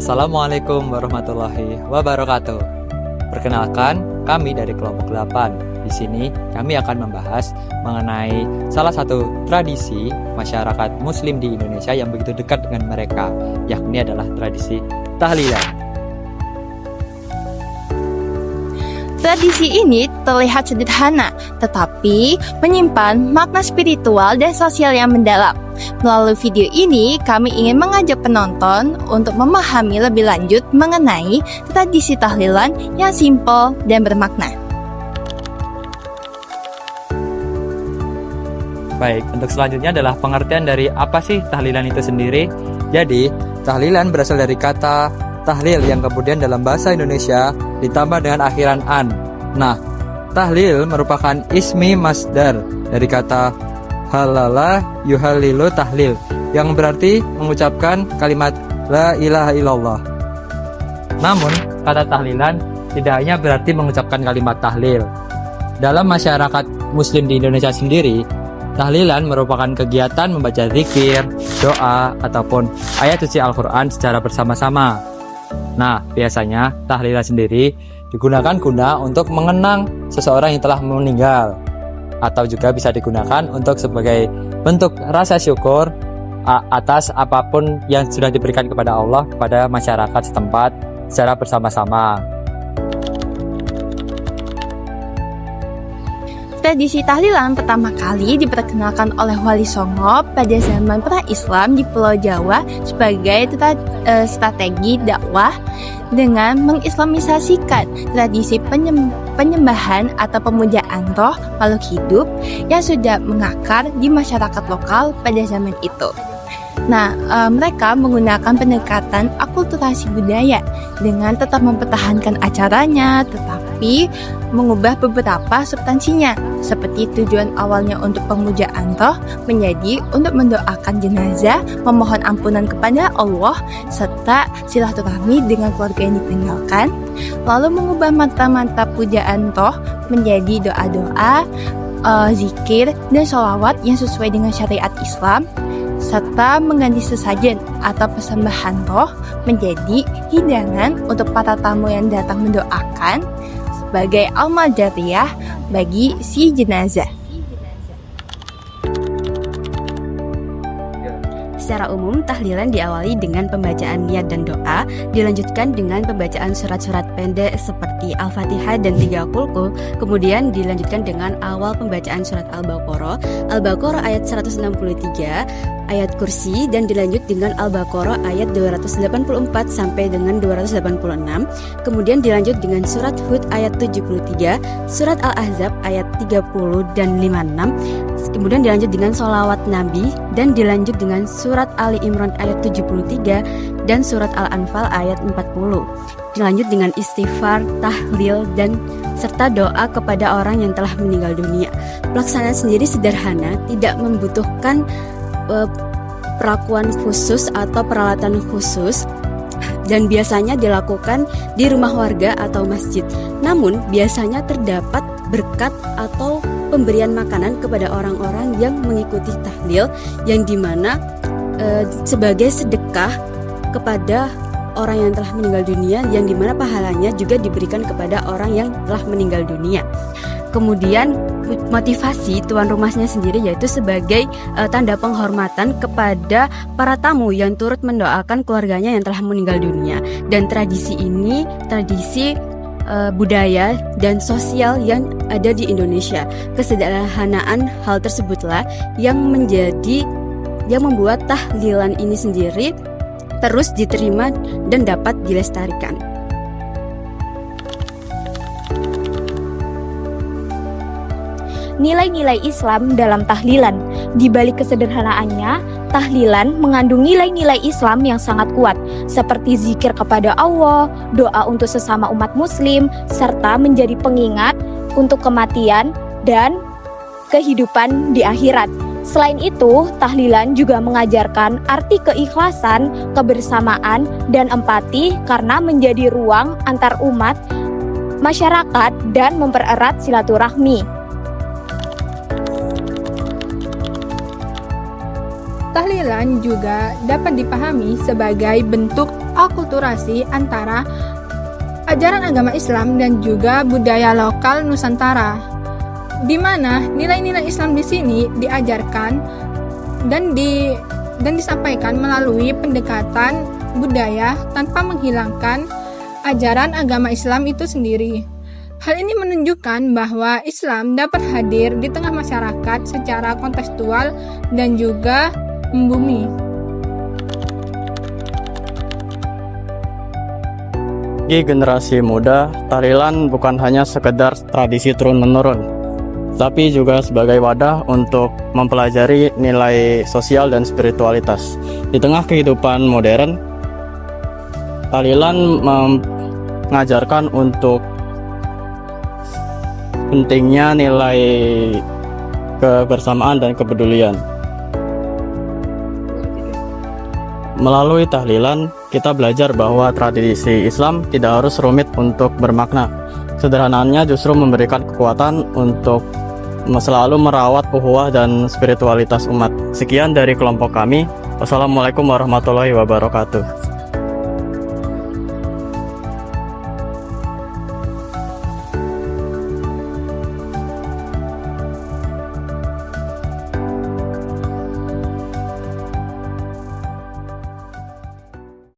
Assalamualaikum warahmatullahi wabarakatuh. Perkenalkan, kami dari kelompok 8. Di sini kami akan membahas mengenai salah satu tradisi masyarakat muslim di Indonesia yang begitu dekat dengan mereka, yakni adalah tradisi tahlilan. Tradisi ini terlihat sederhana, tetapi menyimpan makna spiritual dan sosial yang mendalam. Melalui video ini, kami ingin mengajak penonton untuk memahami lebih lanjut mengenai tradisi tahlilan yang simpel dan bermakna. Baik, untuk selanjutnya adalah pengertian dari apa sih tahlilan itu sendiri. Jadi, tahlilan berasal dari kata tahlil yang kemudian dalam bahasa Indonesia ditambah dengan akhiran an. Nah, tahlil merupakan ismi masdar dari kata halala yuhalilu tahlil yang berarti mengucapkan kalimat la ilaha illallah. Namun, kata tahlilan tidak hanya berarti mengucapkan kalimat tahlil. Dalam masyarakat muslim di Indonesia sendiri, tahlilan merupakan kegiatan membaca zikir, doa, ataupun ayat suci Al-Quran secara bersama-sama. Nah, biasanya tahlilan sendiri digunakan guna untuk mengenang seseorang yang telah meninggal, atau juga bisa digunakan untuk sebagai bentuk rasa syukur atas apapun yang sudah diberikan kepada Allah kepada masyarakat setempat secara bersama-sama. Tradisi tahlilan pertama kali diperkenalkan oleh Wali Songo pada zaman pra-Islam di Pulau Jawa sebagai strategi dakwah dengan mengislamisasikan tradisi penyembahan atau pemujaan roh makhluk hidup yang sudah mengakar di masyarakat lokal pada zaman itu. Nah, mereka menggunakan pendekatan akulturasi budaya dengan tetap mempertahankan acaranya, tetapi mengubah beberapa substansinya, seperti tujuan awalnya untuk pemujaan roh menjadi untuk mendoakan jenazah, memohon ampunan kepada Allah, serta silaturahmi dengan keluarga yang ditinggalkan, lalu mengubah mantra-mantra pujaan roh menjadi doa-doa, zikir, dan sholawat yang sesuai dengan syariat Islam, serta mengganti sesajen atau persembahan roh menjadi hidangan untuk para tamu yang datang mendoakan sebagai amal jariyah bagi si jenazah. Secara umum, tahlilan diawali dengan pembacaan niat dan doa, dilanjutkan dengan pembacaan surat-surat pendek seperti Al-Fatihah dan 3 Qul, kemudian dilanjutkan dengan awal pembacaan surat Al-Baqarah ayat 163, ayat Kursi, dan dilanjut dengan Al-Baqarah ayat 284 sampai dengan 286, kemudian dilanjut dengan surat Hud ayat 73, surat Al-Ahzab ayat 30 dan 56, kemudian dilanjut dengan sholawat Nabi, dan dilanjut dengan surat Ali Imran ayat 73 dan surat Al-Anfal ayat 40. Dilanjut dengan istighfar, tahlil, dan serta doa kepada orang yang telah meninggal dunia. Pelaksanaan sendiri sederhana, tidak membutuhkan perlakuan khusus atau peralatan khusus, dan biasanya dilakukan di rumah warga atau masjid. Namun biasanya terdapat berkat atau pemberian makanan kepada orang-orang yang mengikuti tahlil, yang dimana sebagai sedekah kepada orang yang telah meninggal dunia, yang dimana pahalanya juga diberikan kepada orang yang telah meninggal dunia. Kemudian motivasi tuan rumahnya sendiri yaitu sebagai tanda penghormatan kepada para tamu yang turut mendoakan keluarganya yang telah meninggal dunia. Dan tradisi ini tradisi budaya dan sosial yang ada di Indonesia. Kesederhanaan hal tersebutlah yang membuat tahlilan ini sendiri terus diterima dan dapat dilestarikan. Nilai-nilai Islam dalam tahlilan. Di balik kesederhanaannya, tahlilan mengandung nilai-nilai Islam yang sangat kuat, seperti zikir kepada Allah, doa untuk sesama umat muslim, serta menjadi pengingat untuk kematian dan kehidupan di akhirat. Selain itu, tahlilan juga mengajarkan arti keikhlasan, kebersamaan, dan empati karena menjadi ruang antar umat, masyarakat, dan mempererat silaturahmi. Tahlilan juga dapat dipahami sebagai bentuk akulturasi antara ajaran agama Islam dan juga budaya lokal Nusantara, di mana nilai-nilai Islam di sini diajarkan dan disampaikan melalui pendekatan budaya tanpa menghilangkan ajaran agama Islam itu sendiri. Hal ini menunjukkan bahwa Islam dapat hadir di tengah masyarakat secara kontekstual dan juga membumi. Bagi generasi muda, tahlilan bukan hanya sekedar tradisi turun-menurun, tapi juga sebagai wadah untuk mempelajari nilai sosial dan spiritualitas. Di tengah kehidupan modern, tahlilan mengajarkan untuk pentingnya nilai kebersamaan dan kepedulian. Melalui tahlilan, kita belajar bahwa tradisi Islam tidak harus rumit untuk bermakna. Sederhananya justru memberikan kekuatan untuk selalu merawat ukhuwah dan spiritualitas umat. Sekian dari kelompok kami. Wassalamualaikum warahmatullahi wabarakatuh.